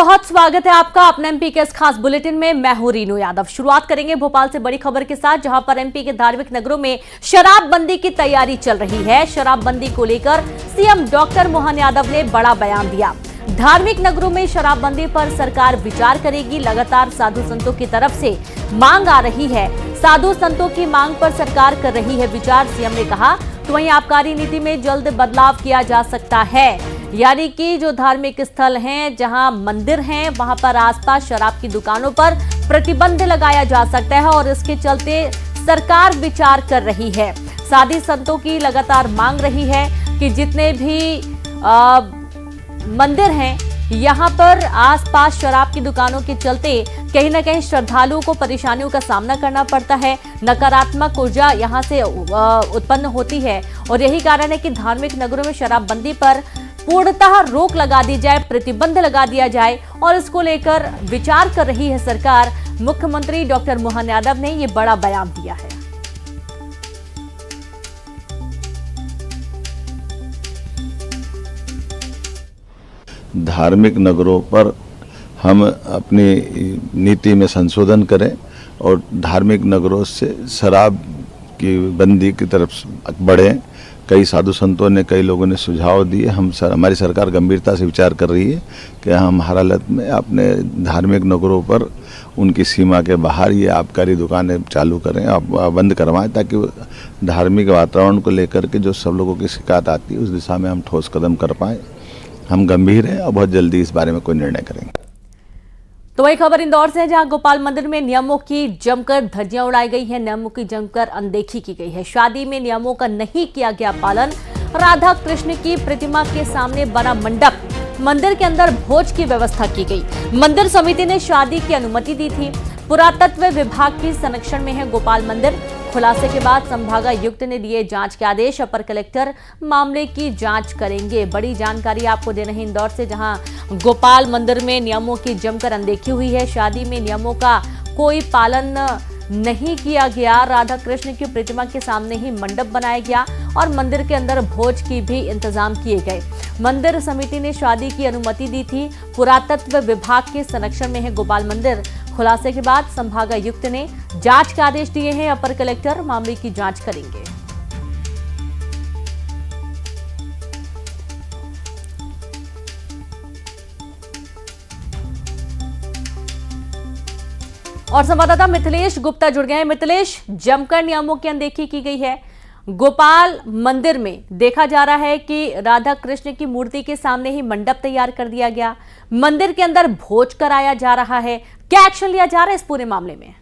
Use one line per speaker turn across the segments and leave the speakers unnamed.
बहुत स्वागत है आपका अपने एमपी के इस खास बुलेटिन में। मैं हूं रीनू यादव। शुरुआत करेंगे भोपाल से बड़ी खबर के साथ, जहां पर एमपी के धार्मिक नगरों में शराबबंदी की तैयारी चल रही है। शराबबंदी को लेकर सीएम डॉक्टर मोहन यादव ने बड़ा बयान दिया। धार्मिक नगरों में शराबबंदी पर सरकार विचार करेगी। लगातार साधु संतों की तरफ से मांग आ रही है। साधु संतों की मांग पर सरकार कर रही है विचार, सीएम ने कहा। तो वहीं आबकारी नीति में जल्द बदलाव किया जा सकता है, यानी कि जो धार्मिक स्थल हैं, जहां मंदिर हैं, वहां पर आसपास शराब की दुकानों पर प्रतिबंध लगाया जा सकता है और इसके चलते सरकार विचार कर रही है। साधु संतों की लगातार मांग रही है कि जितने भी मंदिर हैं, यहां पर आसपास शराब की दुकानों के चलते कहीं ना कहीं श्रद्धालुओं को परेशानियों का सामना करना पड़ता है। नकारात्मक ऊर्जा यहां से उत्पन्न होती है और यही कारण है कि धार्मिक नगरों में शराबबंदी पर पूर्णतः रोक लगा दी जाए, प्रतिबंध लगा दिया जाए और इसको लेकर विचार कर रही है सरकार। मुख्यमंत्री डॉक्टर मोहन यादव ने ये बड़ा बयान दिया है।
धार्मिक नगरों पर हम अपनी नीति में संशोधन करें और धार्मिक नगरों से शराब की बंदी की तरफ बढ़ें। कई साधु संतों ने, कई लोगों ने सुझाव दिए। हमारी सरकार गंभीरता से विचार कर रही है कि हम हर हालत में अपने धार्मिक नगरों पर उनकी सीमा के बाहर ये आबकारी दुकानें चालू करें, बंद करवाएं, ताकि धार्मिक वातावरण को लेकर के जो सब लोगों की शिकायत आती है उस दिशा में हम ठोस कदम कर पाएँ। हम गंभीर हैं और बहुत जल्दी इस बारे में कोई निर्णय करेंगे।
तो वही खबर इंदौर से है, जहां गोपाल मंदिर में नियमों की जमकर धज्जियां उड़ाई गई हैं, नियमों की जमकर अनदेखी की गई है। शादी में नियमों का नहीं किया गया पालन। राधा कृष्ण की प्रतिमा के सामने बना मंडप, मंदिर के अंदर भोज की व्यवस्था की गई। मंदिर समिति ने शादी की अनुमति दी थी। पुरातत्व विभाग की संरक्षण में है गोपाल मंदिर। खुलासे के बाद संभागायुक्त ने दिए जांच के आदेश। अपर कलेक्टर मामले की जांच करेंगे। बड़ी जानकारी आपको दे रहे हैं इंदौर से, जहां गोपाल मंदिर में नियमों की जमकर अनदेखी हुई है। शादी में नियमों का कोई पालन नहीं किया गया। राधा कृष्ण की प्रतिमा के सामने ही मंडप बनाया गया और मंदिर के अंदर भोज की भी इंतजाम किए गए। मंदिर समिति ने शादी की अनुमति दी थी। पुरातत्व विभाग के संरक्षण में है गोपाल मंदिर। खुलासे के बाद संभागायुक्त ने जांच के आदेश दिए हैं। अपर कलेक्टर मामले की जांच करेंगे। और संवाददाता मिथिलेश गुप्ता जुड़ गए हैं। मिथिलेश, जमकर नियमों की अनदेखी की गई है। गोपाल मंदिर में देखा जा रहा है कि राधा कृष्ण की मूर्ति के सामने ही मंडप तैयार कर दिया गया। मंदिर के अंदर भोज कराया जा रहा है। क्या एक्शन लिया जा रहा है इस पूरे मामले में?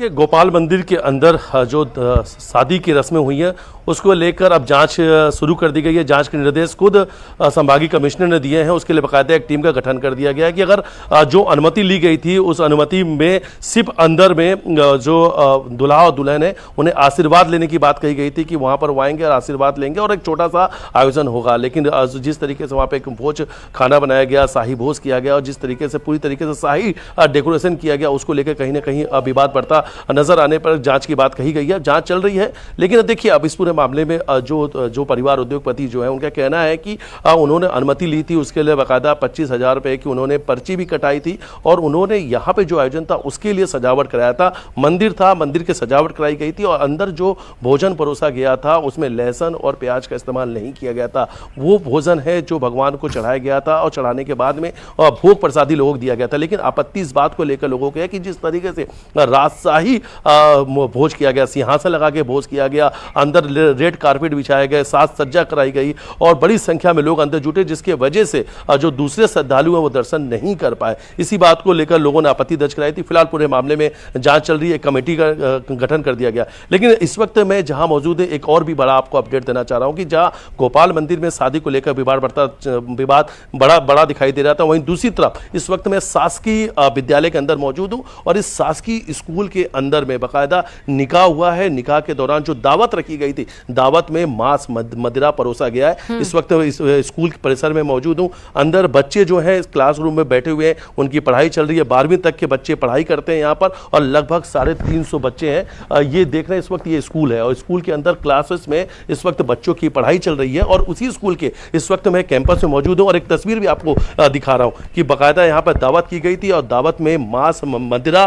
गोपाल मंदिर के अंदर जो शादी की रस्में हुई हैं उसको लेकर अब जांच शुरू कर दी गई है। जांच के निर्देश खुद संभागीय कमिश्नर ने दिए हैं। उसके लिए बाकायदा एक टीम का गठन कर दिया गया है कि अगर जो अनुमति ली गई थी उस अनुमति में सिर्फ अंदर में जो दुल्हा और दुल्हन है उन्हें आशीर्वाद लेने की बात कही गई थी कि वहाँ पर वो आएंगे और आशीर्वाद लेंगे और एक छोटा सा आयोजन होगा। लेकिन जिस तरीके से वहाँ पर एक भोज खाना बनाया गया, शाही भोज किया गया और जिस तरीके से पूरी तरीके से शाही डेकोरेशन किया गया, उसको लेकर कहीं ना कहीं विवाद बढ़ता नजर आने पर जांच की बात कही गई है। जांच चल रही है। लेकिन देखिए, अब इस पूरे मामले में जो परिवार उद्योगपति जो है उनका कहना है कि उन्होंने अनुमति ली थी, उसके लिए बाकायदा 25,000 रुपए की उन्होंने पर्ची भी कटाई थी और उन्होंने यहाँ पे जो आयोजन था उसके लिए सजावट कराया था। मंदिर था, मंदिर की सजावट कराई गई थी और अंदर जो भोजन परोसा गया था उसमें लहसुन और प्याज का इस्तेमाल नहीं किया गया था। वो भोजन है जो भगवान को चढ़ाया गया था और चढ़ाने के बाद में भोग प्रसादी लोगों को दिया गया था। लेकिन आपत्ति इस बात को लेकर लोगों को है कि जिस तरीके से राजशाही भोज किया गया, सिंहासन लगा के भोज किया गया, अंदर रेड कारपेट बिछाए गए, साज सज्जा कराई गई और बड़ी संख्या में लोग अंदर जुटे, जिसके वजह से जो दूसरे श्रद्धालु हैं वो दर्शन नहीं कर पाए। इसी बात को लेकर लोगों ने आपत्ति दर्ज कराई थी। फिलहाल पूरे मामले में जांच चल रही है। कमेटी का गठन कर दिया गया। लेकिन इस वक्त मैं जहां मौजूद है एक और भी बड़ा आपको अपडेट देना चाह रहा हूं कि जहां गोपाल मंदिर में शादी को लेकर विवाद बड़ा दिखाई दे रहा था, वहीं दूसरी तरफ इस वक्त मैं शासकीय विद्यालय के अंदर मौजूद हूं और इस शासकीय स्कूल के अंदर में बाकायदा निकाह हुआ है। निकाह के दौरान जो दावत रखी गई थी, दावत में मांस मदिरा परोसा गया है। इस वक्त इस स्कूल परिसर में मौजूद हूं। अंदर बच्चे जो हैं क्लासरूम में बैठे हुए हैं, उनकी पढ़ाई चल रही है। 12वीं तक के बच्चे पढ़ाई करते हैं यहाँ पर और लगभग 350 बच्चे हैं। ये देख रहे हैं इस वक्त ये स्कूल है और स्कूल के अंदर क्लासेस में इस वक्त बच्चों की पढ़ाई चल रही है और उसी स्कूल के इस वक्त मैं कैंपस में मौजूद हूँ और एक तस्वीर भी आपको दिखा रहा हूँ कि बाकायदा यहाँ पर दावत की गई थी और दावत में मांस मदिरा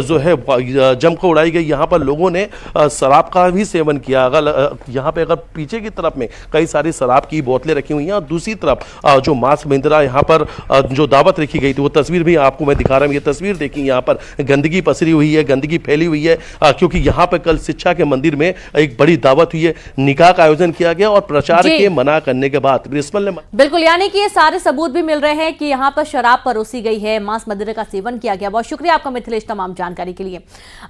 जो है जमकर उड़ाई गई। यहाँ पर लोगों ने शराब का भी सेवन किया। अगर यहाँ पे अगर पीछे की तरफ में कई सारी शराब की बोतलें रखी हुई हैं और दूसरी तरफ जो मांस मदिरा यहाँ पर जो दावत रखी गई थी वो तस्वीर भी आपको मैं दिखा रहा हूँ। ये तस्वीर देखिए, यहाँ पर गंदगी पसरी हुई है, गंदगी फैली हुई है क्योंकि यहाँ पर कल शिक्षा के मंदिर में एक बड़ी दावत हुई है, निकाह का आयोजन किया गया और प्रचार के मना करने के बाद प्रिंसिपल ने
बिल्कुल, यानी कि ये सारे सबूत भी मिल रहे हैं कि यहाँ पर शराब परोसी गई है, मांस मदिरा का सेवन किया गया। बहुत शुक्रिया आपका मिथिलेश तमाम जानकारी के लिए।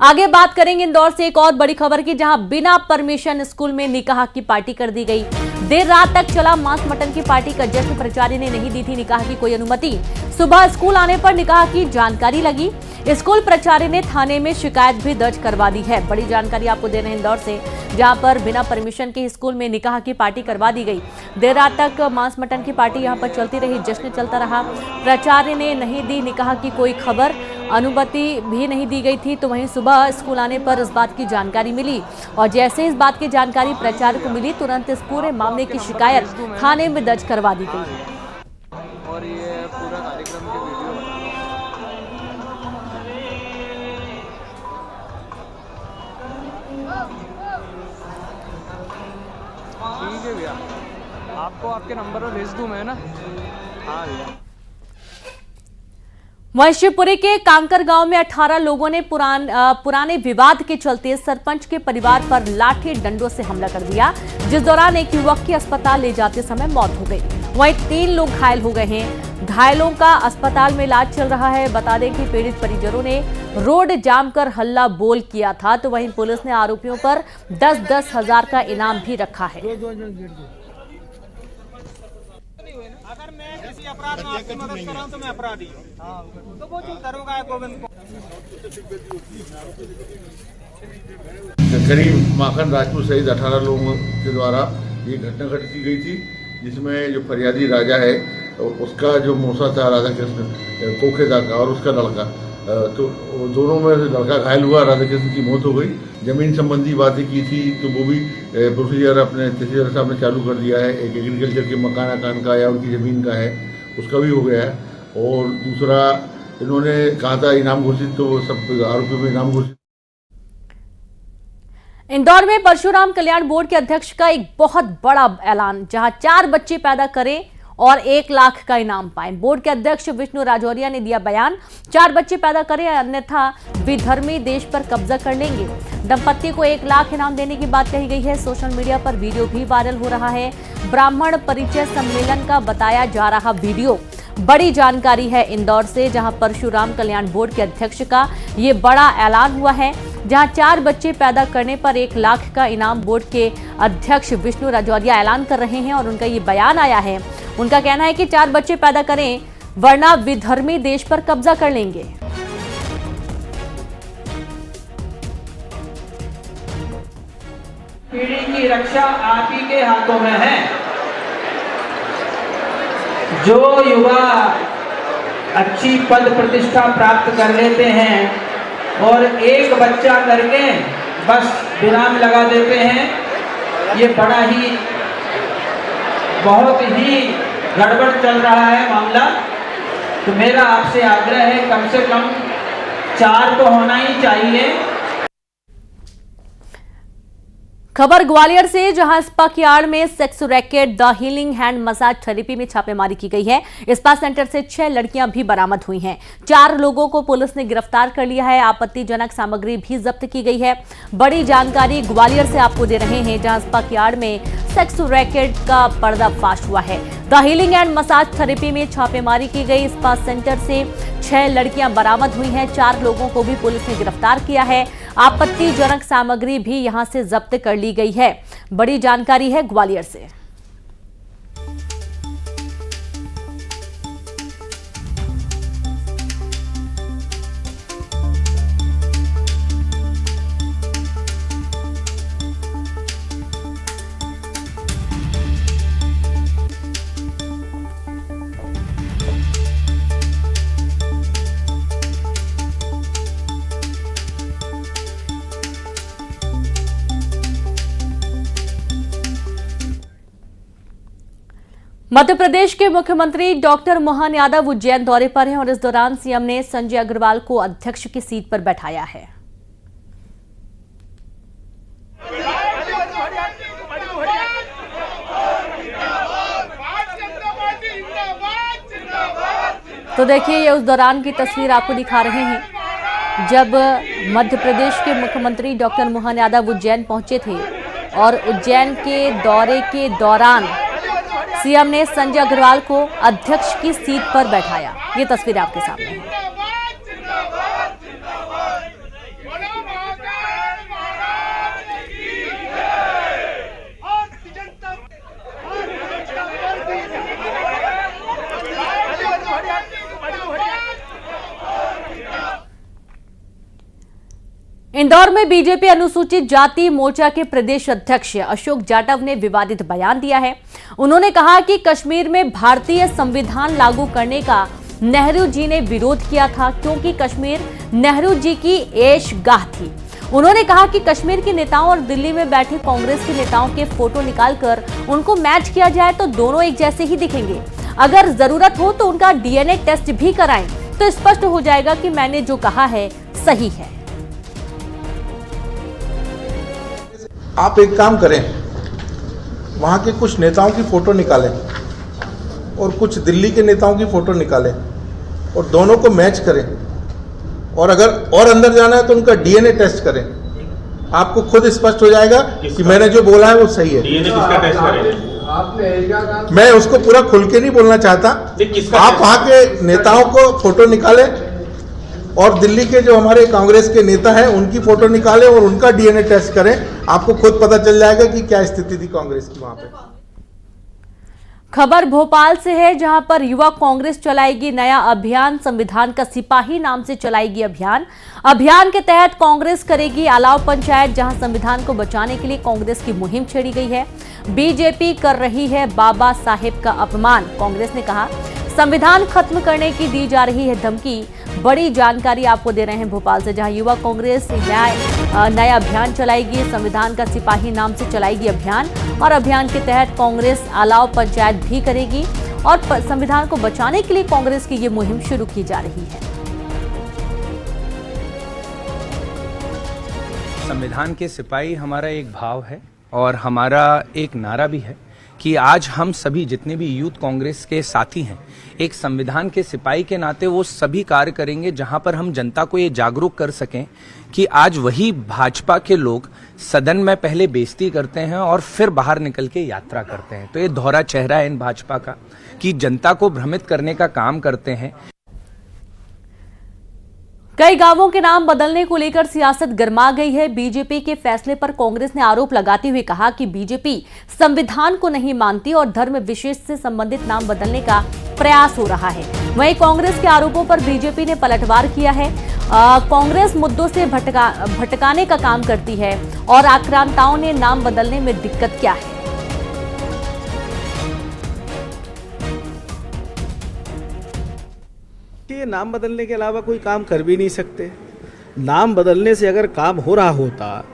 आगे बात करेंगे इंदौर से एक और बड़ी खबर की, जहां बिना परमिशन स्कूल में निकाह की पार्टी कर दी गई। देर रात तक चला मांस मटन की पार्टी का जश्न, प्राचार्य ने नहीं दी थी निकाह की कोई अनुमति। सुबह स्कूल आने पर निकाह की जानकारी लगी। स्कूल प्राचार्य ने थाने में शिकायत भी दर्ज करवा दी है। बड़ी जानकारी आपको दे रहे हैं इंदौर से, जहां पर बिना परमिशन के स्कूल में निकाह की पार्टी करवा दी गई। देर रात तक मांस मटन की पार्टी यहां पर चलती रही, जश्न चलता रहा। प्राचार्य ने नहीं दी निकाह की कोई खबर, अनुमति भी नहीं दी गई थी। तो वहीं सुबह स्कूल आने पर इस बात की जानकारी मिली और जैसे इस बात की जानकारी प्राचार्य को मिली, तुरंत इस पूरे मामले की शिकायत थाने में दर्ज करवा दी गई।
और ये पूरा कार्यक्रम के वीडियो ठीक है भैया, आपको आपके नंबर पर भेज दूं मैं ना। हाँ भैया।
वहीं शिवपुरी के कांकर गांव में 18 लोगों ने पुराने विवाद के चलते सरपंच के परिवार पर लाठी डंडों से हमला कर दिया, जिस दौरान एक युवक की अस्पताल ले जाते समय मौत हो गई। वहीं 3 लोग घायल हो गए हैं। घायलों का अस्पताल में इलाज चल रहा है। बता दें कि पीड़ित परिजनों ने रोड जाम कर हल्ला बोल किया था। तो वहीं पुलिस ने आरोपियों पर 10-10 हजार का इनाम भी रखा है।
अगर मैं किसी अपराध में आपकी मदद कर रहा हूं तो मैं अपराधी हूं, तो वो जो दरोगा है गोविंद को
करीब माखन राजपूत सहित 18 लोगों के द्वारा ये घटना घटित की गई थी, जिसमें जो फरियादी राजा है उसका जो मौसा था राधा कृष्ण कोखेदा का और उसका लड़का, तो दोनों में लड़का घायल हुआ, राधा कृष्ण की मौत हो गई। जमीन संबंधी बातें की थी तो वो भी प्रोसीजर अपने तहसीलदार साहब ने चालू कर दिया है। एक एग्रीकल्चर के मकान का या उनकी ज़मीन का है उसका भी हो गया है। और दूसरा इन्होंने कहा था इनाम घोषित, तो वो सब आरोपियों में इनाम घोषित।
इंदौर में परशुराम कल्याण बोर्ड के अध्यक्ष का एक बहुत बड़ा ऐलान, जहां 4 बच्चे पैदा करें और 1 लाख का इनाम पाएं। बोर्ड के अध्यक्ष विष्णु राजौरिया ने दिया बयान, 4 बच्चे पैदा करें अन्यथा विधर्मी देश पर कब्जा कर लेंगे। दंपत्ति को 1 लाख इनाम देने की बात कही गई है। सोशल मीडिया पर वीडियो भी वायरल हो रहा है। ब्राह्मण परिचय सम्मेलन का बताया जा रहा वीडियो। बड़ी जानकारी है इंदौर से, जहां परशुराम कल्याण बोर्ड के अध्यक्ष का ये बड़ा ऐलान हुआ है, जहां 4 बच्चे पैदा करने पर 1 लाख का इनाम बोर्ड के अध्यक्ष विष्णु राजौरिया ऐलान कर रहे हैं और उनका ये बयान आया है। उनका कहना है कि 4 बच्चे पैदा करें वरना विधर्मी देश पर कब्जा कर लेंगे।
पीढ़ी की रक्षा आप ही के हाथों में है। जो युवा अच्छी पद प्रतिष्ठा प्राप्त कर लेते हैं और 1 बच्चा करके बस विराम लगा देते हैं, ये बड़ा ही बहुत ही गड़बड़ चल रहा है मामला। तो मेरा आपसे आग्रह है, कम से कम 4 तो होना ही चाहिए।
खबर ग्वालियर से, जहां स्पा यार्ड में sex racket the healing hand massage therapy में छापेमारी की गई है। स्पा सेंटर से 6 लड़कियां भी बरामद हुई हैं। 4 लोगों को पुलिस ने गिरफ्तार कर लिया है। आपत्तिजनक सामग्री भी जब्त की गई है। बड़ी जानकारी ग्वालियर से आपको दे रहे हैं, जहां स्पा यार्ड में सेक्स रैकेट का पर्दाफाश हुआ है। The healing and massage therapy में छापेमारी की गई। स्पा सेंटर से 6 लड़कियां बरामद हुई हैं। 4 लोगों को भी पुलिस ने गिरफ्तार किया है। आपत्तिजनक सामग्री भी यहां से जब्त कर ली गई है। बड़ी जानकारी है ग्वालियर से। मध्य प्रदेश के मुख्यमंत्री डॉक्टर मोहन यादव उज्जैन दौरे पर हैं और इस दौरान सीएम ने संजय अग्रवाल को अध्यक्ष की सीट पर बैठाया है। तो देखिए, ये उस दौरान की तस्वीर आपको दिखा रहे हैं जब मध्य प्रदेश के मुख्यमंत्री डॉक्टर मोहन यादव उज्जैन पहुंचे थे और उज्जैन के दौरे के दौरान सीएम ने संजय अग्रवाल को अध्यक्ष की सीट पर बैठाया। ये तस्वीर आपके सामने है। इंदौर में बीजेपी अनुसूचित जाति मोर्चा के प्रदेश अध्यक्ष अशोक जाटव ने विवादित बयान दिया है। उन्होंने कहा कि कश्मीर में भारतीय संविधान लागू करने का नेहरू जी ने विरोध किया था क्योंकि कश्मीर नेहरू जी की ऐशगाह थी। उन्होंने कहा कि कश्मीर के नेताओं और दिल्ली में बैठे कांग्रेस के नेताओं के फोटो निकालकर उनको मैच किया जाए तो दोनों एक जैसे ही दिखेंगे। अगर जरूरत हो तो उनका डीएनए टेस्ट भी कराएं तो स्पष्ट हो जाएगा कि मैंने जो कहा है सही है।
आप एक काम करें, वहाँ के कुछ नेताओं की फ़ोटो निकालें और कुछ दिल्ली के नेताओं की फ़ोटो निकालें और दोनों को मैच करें और अगर और अंदर जाना है तो उनका डीएनए टेस्ट करें। आपको खुद स्पष्ट हो जाएगा कि मैंने जो बोला है वो सही है।
डीएनए किसका टेस्ट करें?
मैं उसको पूरा खुल के नहीं बोलना चाहता। आप वहाँ के नेताओं को फ़ोटो निकालें और दिल्ली के जो हमारे कांग्रेस के नेता हैं उनकी फोटो निकालें और उनका डीएनए टेस्ट करें। आपको खुद पता चल जाएगा कि क्या स्थिति थी कांग्रेस की वहां पे।
खबर भोपाल से है, जहां पर युवा कांग्रेस चलाएगी नया अभियान। संविधान का सिपाही नाम से चलाएगी अभियान के तहत कांग्रेस करेगी अलाव पंचायत, जहां संविधान को बचाने के लिए कांग्रेस की मुहिम छेड़ी गई है। बीजेपी कर रही है बाबा साहेब का अपमान, कांग्रेस ने कहा। संविधान खत्म करने की दी जा रही है धमकी। बड़ी जानकारी आपको दे रहे हैं भोपाल से, जहां युवा कांग्रेस नया अभियान चलाएगी। संविधान का सिपाही नाम से चलाएगी अभियान और अभियान के तहत कांग्रेस अलाव पंचायत भी करेगी और संविधान को बचाने के लिए कांग्रेस की ये मुहिम शुरू की जा रही है।
संविधान के सिपाही हमारा एक भाव है और हमारा एक नारा भी है कि आज हम सभी जितने भी यूथ कांग्रेस के साथी हैं, एक संविधान के सिपाही के नाते वो सभी कार्य करेंगे जहां पर हम जनता को ये जागरूक कर सकें कि आज वही भाजपा के लोग सदन में पहले बेइज्जती करते हैं और फिर बाहर निकल के यात्रा करते हैं। तो ये दोहरा चेहरा है इन भाजपा का कि जनता को भ्रमित करने का काम करते हैं।
कई गांवों के नाम बदलने को लेकर सियासत गर्मा गई है। बीजेपी के फैसले पर कांग्रेस ने आरोप लगाते हुए कहा कि बीजेपी संविधान को नहीं मानती और धर्म विशेष से संबंधित नाम बदलने का प्रयास हो रहा है। वहीं कांग्रेस के आरोपों पर बीजेपी ने पलटवार किया है। कांग्रेस मुद्दों से भटकाने का काम करती है और आक्रांताओं ने नाम बदलने में दिक्कत क्या है।
ये नाम बदलने के अलावा कोई काम कर भी नहीं सकते। नाम बदलने से अगर काम हो रहा होता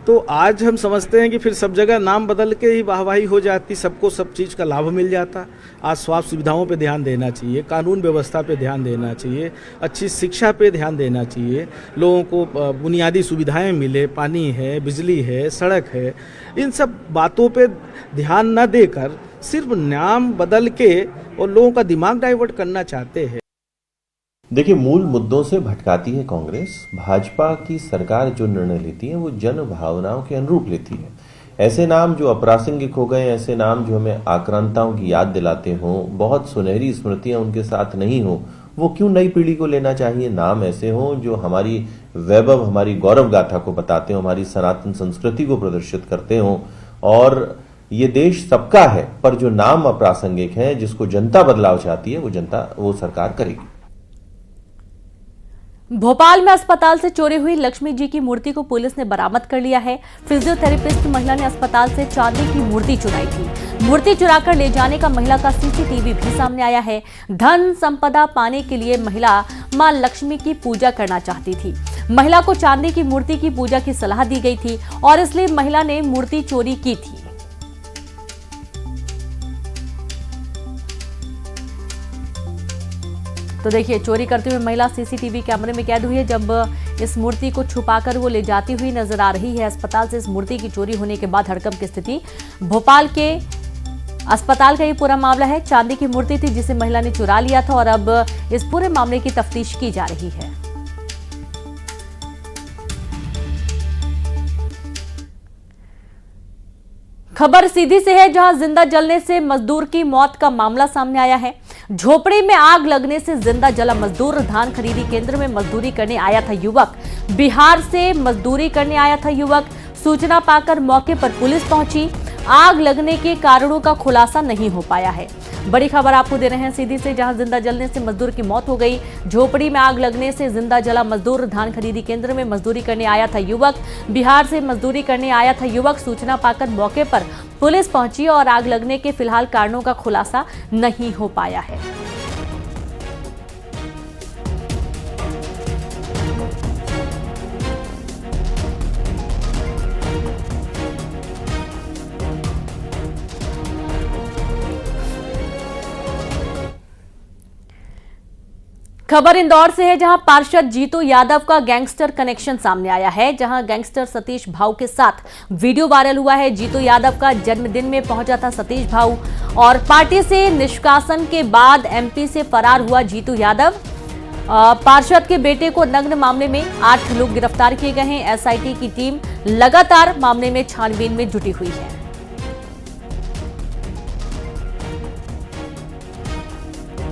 तो आज हम समझते हैं कि फिर सब जगह नाम बदल के ही वाहवाही हो जाती, सबको सब चीज़ का लाभ मिल जाता। आज स्वास्थ्य सुविधाओं पे ध्यान देना चाहिए, कानून व्यवस्था पे ध्यान देना चाहिए, अच्छी शिक्षा पे ध्यान देना चाहिए, लोगों को बुनियादी सुविधाएं मिले, पानी है, बिजली है, सड़क है। इन सब बातों पे ध्यान न देकर सिर्फ नाम बदल के और लोगों का दिमाग डाइवर्ट करना चाहते हैं।
देखिए, मूल मुद्दों से भटकाती है कांग्रेस। भाजपा की सरकार जो निर्णय लेती है वो जन भावनाओं के अनुरूप लेती है। ऐसे नाम जो अप्रासंगिक हो गए, ऐसे नाम जो हमें आक्रांताओं की याद दिलाते हों, बहुत सुनहरी स्मृतियां उनके साथ नहीं हो, वो क्यों नई पीढ़ी को लेना चाहिए। नाम ऐसे हों जो हमारी वैभव, हमारी गौरव गाथा को बताते हो, हमारी सनातन संस्कृति को प्रदर्शित करते हों। और ये देश सबका है, पर जो नाम अप्रासंगिक हैं, जिसको जनता बदलाव चाहती है, वो सरकार करेगी।
भोपाल में अस्पताल से चोरी हुई लक्ष्मी जी की मूर्ति को पुलिस ने बरामद कर लिया है। फिजियोथेरेपिस्ट महिला ने अस्पताल से चांदी की मूर्ति चुराई थी। मूर्ति चुराकर ले जाने का महिला का सीसीटीवी भी सामने आया है। धन संपदा पाने के लिए महिला मां लक्ष्मी की पूजा करना चाहती थी। महिला को चांदी की मूर्ति की पूजा की सलाह दी गई थी और इसलिए महिला ने मूर्ति चोरी की थी। तो देखिए, चोरी करते हुए महिला सीसीटीवी कैमरे में कैद हुई है जब इस मूर्ति को छुपाकर वो ले जाती हुई नजर आ रही है। अस्पताल से इस मूर्ति की चोरी होने के बाद हड़कंप की स्थिति। भोपाल के अस्पताल का ये पूरा मामला है। चांदी की मूर्ति थी जिसे महिला ने चुरा लिया था और अब इस पूरे मामले की तफ्तीश की जा रही है। खबर सीधी से है, जहां जिंदा जलने से मजदूर की मौत का मामला सामने आया है। झोपड़ी में आग लगने से जिंदा जला मजदूर। धान खरीदी केंद्र में मजदूरी करने आया था युवक। बिहार से मजदूरी करने आया था युवक। सूचना पाकर मौके पर पुलिस पहुंची। आग लगने के कारणों का खुलासा नहीं हो पाया है। बड़ी खबर आपको दे रहे हैं सीधी से, जहां जिंदा जलने से मजदूर की मौत हो गई। झोपड़ी में आग लगने से जिंदा जला मजदूर। धान खरीदी केंद्र में मजदूरी करने आया था युवक। बिहार से मजदूरी करने आया था युवक। सूचना पाकर मौके पर पुलिस पहुंची और आग लगने के फिलहाल कारणों का खुलासा नहीं हो पाया है। खबर इंदौर से है, जहां पार्षद जीतू यादव का गैंगस्टर कनेक्शन सामने आया है। जहां गैंगस्टर सतीश भाऊ के साथ वीडियो वायरल हुआ है। जीतू यादव का जन्मदिन में पहुंचा था सतीश भाऊ और पार्टी से निष्कासन के बाद एमपी से फरार हुआ जीतू यादव। पार्षद के बेटे को नग्न मामले में 8 लोग गिरफ्तार किए गए हैं। एसआईटी की टीम लगातार मामले में छानबीन में जुटी हुई है।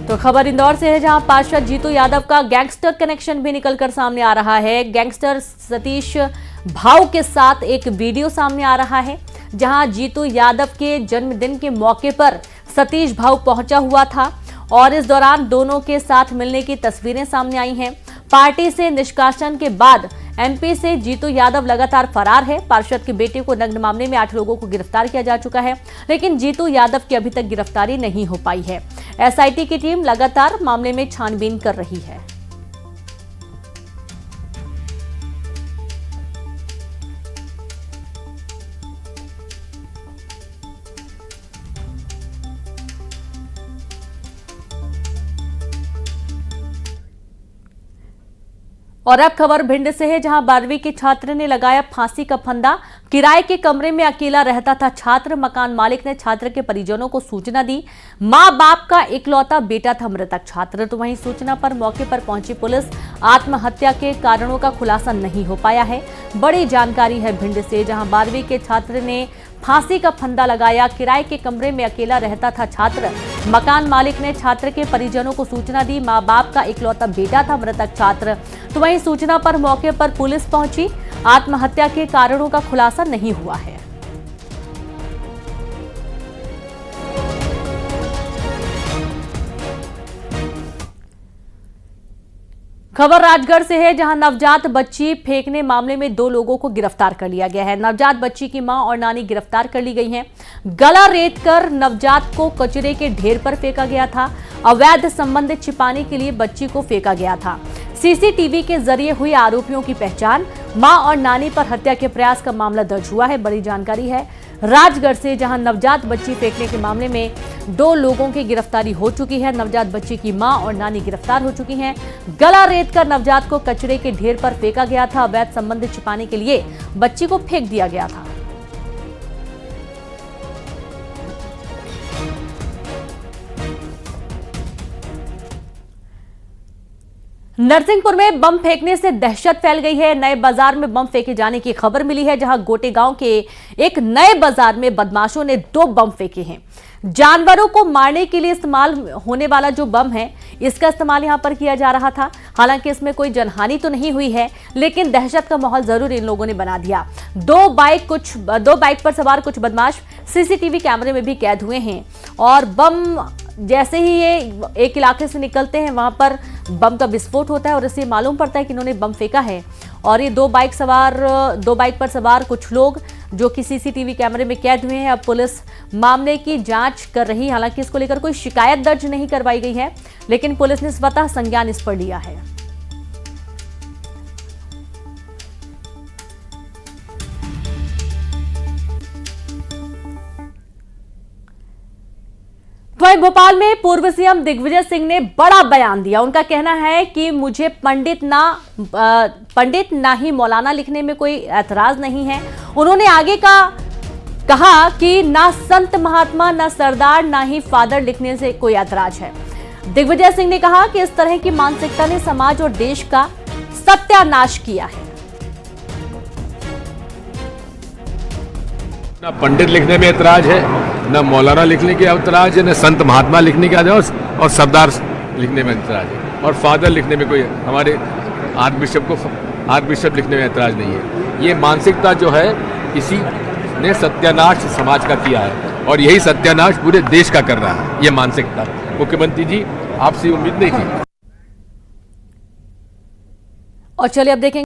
तो खबर इंदौर से है, जहां पार्षद जीतू यादव का गैंगस्टर कनेक्शन भी निकलकर सामने आ रहा है। गैंगस्टर सतीश भाऊ के साथ एक वीडियो सामने आ रहा है, जहां जीतू यादव के जन्मदिन के मौके पर सतीश भाऊ पहुंचा हुआ था और इस दौरान दोनों के साथ मिलने की तस्वीरें सामने आई हैं। पार्टी से निष्कासन के बाद एमपी से जीतू यादव लगातार फरार है। पार्षद के बेटे को नग्न मामले में 8 लोगों को गिरफ्तार किया जा चुका है, लेकिन जीतू यादव की अभी तक गिरफ्तारी नहीं हो पाई है। एसआईटी की टीम लगातार मामले में छानबीन कर रही है। और अब खबर भिंड से है, जहां 12वीं के छात्र ने लगाया फांसी का फंदा। किराए के कमरे में अकेला रहता था छात्र। मकान मालिक ने छात्र के परिजनों को सूचना दी। मां बाप का इकलौता बेटा था मृतक छात्र। तो वहीं सूचना पर मौके पर पहुंची पुलिस। आत्महत्या के कारणों का खुलासा नहीं हो पाया है। बड़ी जानकारी है भिंड से, जहां 12वीं के छात्र ने फांसी का फंदा लगाया। किराए के कमरे में अकेला रहता था छात्र। मकान मालिक ने छात्र के परिजनों को सूचना दी। मां बाप का इकलौता बेटा था मृतक छात्र। तो वहीं सूचना पर मौके पर पुलिस पहुंची। आत्महत्या के कारणों का खुलासा नहीं हुआ है। खबर राजगढ़ से है, जहां नवजात बच्ची फेंकने मामले में 2 लोगों को गिरफ्तार कर लिया गया है। नवजात बच्ची की मां और नानी गिरफ्तार कर ली गई हैं। गला रेत कर नवजात को कचरे के ढेर पर फेंका गया था। अवैध संबंध छिपाने के लिए बच्ची को फेंका गया था। सीसीटीवी के जरिए हुई आरोपियों की पहचान। मां और नानी पर हत्या के प्रयास का मामला दर्ज हुआ है। बड़ी जानकारी है राजगढ़ से, जहां नवजात बच्ची फेंकने के मामले में 2 लोगों की गिरफ्तारी हो चुकी है। नवजात बच्ची की मां और नानी गिरफ्तार हो चुकी हैं। गला रेत कर नवजात को कचरे के ढेर पर फेंका गया था। अवैध संबंध छिपाने के लिए बच्ची को फेंक दिया गया था। नरसिंहपुर में बम फेंकने से दहशत फैल गई है। नए बाजार में बम फेंके जाने की खबर मिली है, जहां गोटे गांव के एक नए बाजार में बदमाशों ने 2 बम फेंके हैं। जानवरों को मारने के लिए इस्तेमाल होने वाला जो बम है, इसका इस्तेमाल यहां पर किया जा रहा था। हालांकि इसमें कोई जनहानि तो नहीं हुई है, लेकिन दहशत का माहौल जरूर इन लोगों ने बना दिया। 2 बाइक पर सवार कुछ बदमाश सीसीटीवी कैमरे में भी कैद हुए हैं और बम जैसे ही ये एक इलाके से निकलते हैं, वहां पर बम का विस्फोट होता है और इससे मालूम पड़ता है कि इन्होंने बम फेंका है। और ये 2 बाइक पर सवार कुछ लोग जो कि सीसीटीवी कैमरे में कैद हुए हैं। अब पुलिस मामले की जांच कर रही है। हालांकि इसको लेकर कोई शिकायत दर्ज नहीं करवाई गई है, लेकिन पुलिस ने स्वतः संज्ञान इस पर लिया है। वहीं भोपाल में पूर्व सीएम दिग्विजय सिंह ने बड़ा बयान दिया। उनका कहना है कि मुझे पंडित ना ही मौलाना लिखने में कोई ऐतराज नहीं है। उन्होंने आगे कहा कि ना संत महात्मा, ना सरदार, ना ही फादर लिखने से कोई ऐतराज है। दिग्विजय सिंह ने कहा कि इस तरह की मानसिकता ने समाज और देश का सत्यानाश किया है।
ना पंडित लिखने में ऐतराज है, ना मौलाना लिखने के ऐतराज है, ना संत महात्मा लिखने के ऐतराज और सरदार लिखने में ऐतराज है, और फादर लिखने में कोई, हमारे आर्चबिशप लिखने में ऐतराज नहीं है। ये मानसिकता जो है इसी ने सत्यानाश समाज का किया है, और यही सत्यानाश पूरे देश का कर रहा है। ये मानसिकता मुख्यमंत्री जी आपसे उम्मीद नहीं थी।
और चलिए अब देखेंगे